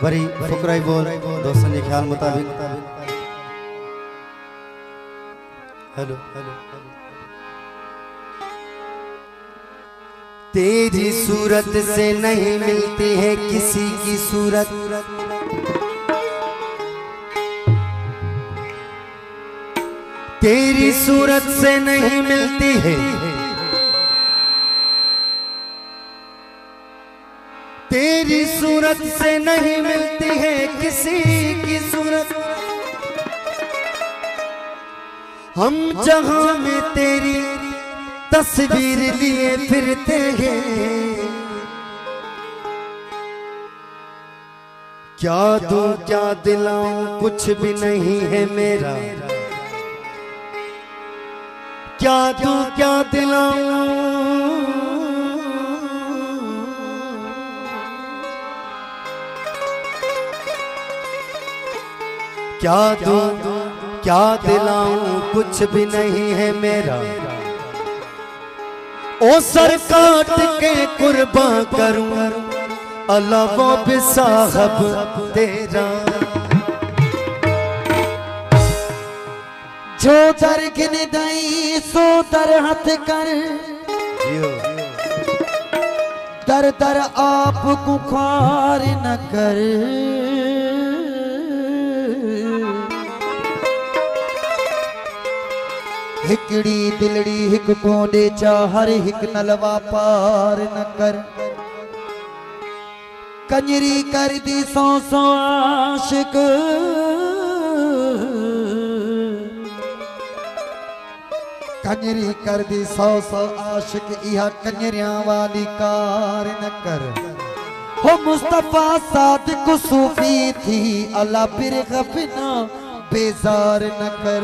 Worry फुकराई बोल दोस्तन के ख्याल मुताबिक। हेलो तेरी सूरत से नहीं मिलती है किसी की सूरत, तेरी सूरत से नहीं मिलती है, तेरी सूरत से नहीं मिलती है किसी की सूरत। हम जहां में तेरी तस्वीर लिए फिरते हैं, क्या दूं क्या दिलाऊं कुछ भी नहीं है मेरा, क्या दूं क्या दिलाऊं, क्या दूं क्या दिलाऊं कुछ भी नहीं है मेरा। ओ सर काट के कुर्बान करूं अल्लाह वो भी साहब तेरा। जो दर गिन दई सो दर हथ कर, दर दर आप को खार न कर। हिकड़ी दिलड़ी हिक कोडे चाहर हिक नलवा पार न कर। कंजरी कर दी सौ सौ आशिक, कंजरी कर दी सौ सौ आशिक, इहा कंजरियां वाली कार न कर। हो मुस्तफा सादिक सूफी थी अल्लाह फिर गफना बेजार न कर।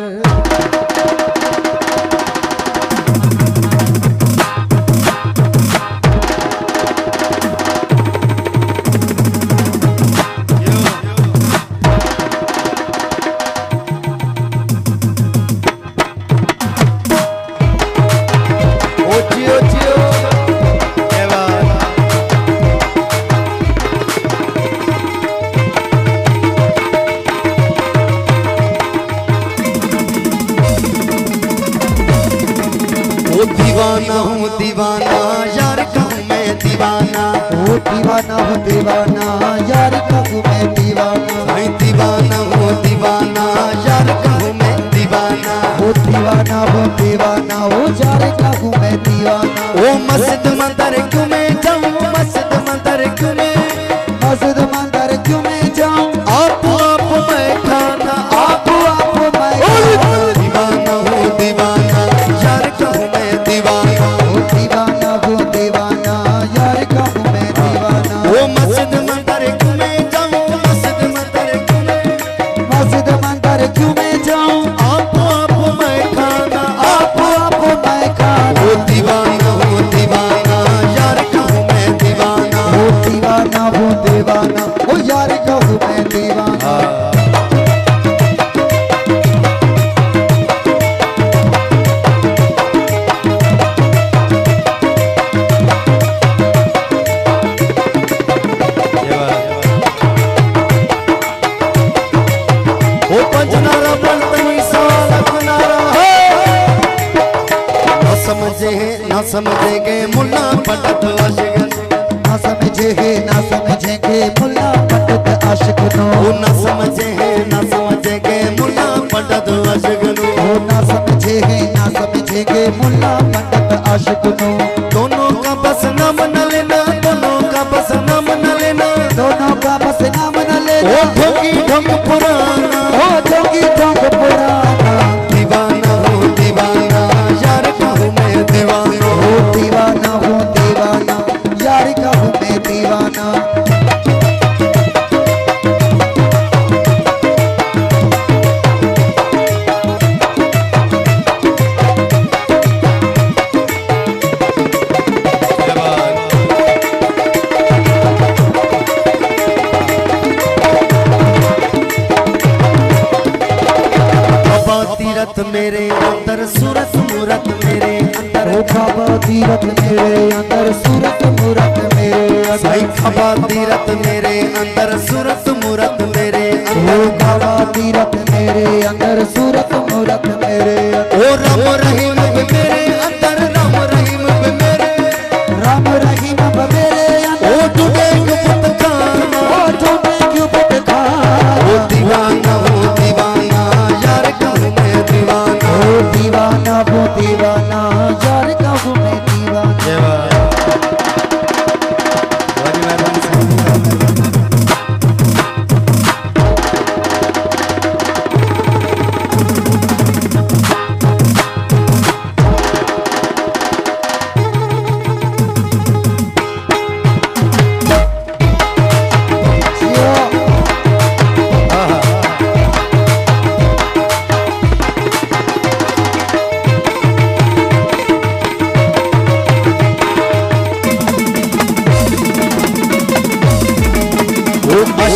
दीवाना हूँ दीवाना यार कहूँ मैं दीवाना, ओ दीवाना हूँ दीवाना यार कहूँ मैं दीवाना। मैं दीवाना हूँ दीवाना यार कहूँ मैं दीवाना, ओ दीवाना हूँ दीवाना ओ यार कहूँ मैं दीवाना। ओ मस्जिद मंदिर क्यों मैं जाऊँ, मस्जिद मंदिर क्यों मैं, मस्जिद मंदिर क्यों मैं जाऊँ। आप मैं खाना आप मैं दीवाना हूँ दीवाना यार कहूँ मैं दीवाना। ओ दीवाना हूँ दीवाना यार कहूँ मैं दीवाना। ओ मस्जिद मंदिर क्यों मैं जाऊँ, मस्जिद मंदिर क्यों मैं, मस्जिद मंदिर क्यों मैं जाऊँ। आप मैं खाना आप मैं खाना। ओ दीवाना हूँ दीवाना यार कहूँ मैं दीवाना। ओ दीवाना हूँ दीवाना ओ यार कहूँ मैं दीवाना। ना समझेंगे मुल्ला पंडित आशिक, ना समझेंगे ना समझेंगे मुल्ला पंडित आशिक नो। ना समझेंगे ना समझेंगे मुल्ला पंडित आशिक नो। ना समझेंगे ना समझेंगे मुल्ला पंडित आशिक नो। दोनों का बस नाम न लेना, दोनों का बस नाम न लेना, दोनों का बस नाम न लेना। ओ ढोंगी ढोंग पुराना, ओ ढोंगी ढोंग पुराना। दीवाना हूँ दीवाना यार कहूँ मैं दीवाना। ओ दीवाना हूँ दीवाना यार कहूँ मैं दीवाना। तीरथ मेरे अंदर सूरत मूरत मेरे अंदर, ओ बाबा तीरथ मेरे अंदर सूरत मूरत मेरे अंदर। साईं खबा तीरथ मेरे अंदर अंदर सूरत मूरत मेरे ओ कावा तीरथ मेरे अंदर सूरत मूरत मेरे अंदर ओ राम रहीम भी मेरे अंदर राम रहीम भी मेरे राम रहीम भी मेरे अंदर ओ टूटे गुप्त खाना ओ टूटे गुप्त खाना ओ दीवाना यार कहूँ मैं दीवाना ओ दीवाना वो दीवाना यार कहूँ मैं दीवाना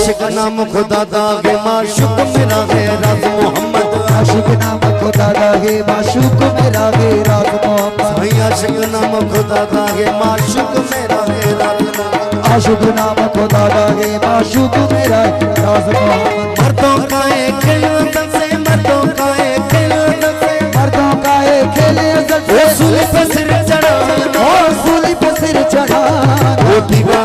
आशिक नाम खुदा दा गे माशूक मेरा है राज मोहम्मद आशिक नाम खुदा दा है माशूक मेरा है राज मोहम्मद भाई आशिक नाम खुदा दा गे माशूक मेरा है राज मोहम्मद आशिक नाम खुदा दा है माशूक मेरा है राज मोहम्मद मर्दों का एक खेल से मर्दों का एक खेल से मर्दों का एक खेल ओ सूली पे सिर चढ़ाना ओ सूली पे सिर चढ़ाना ओ दीवाना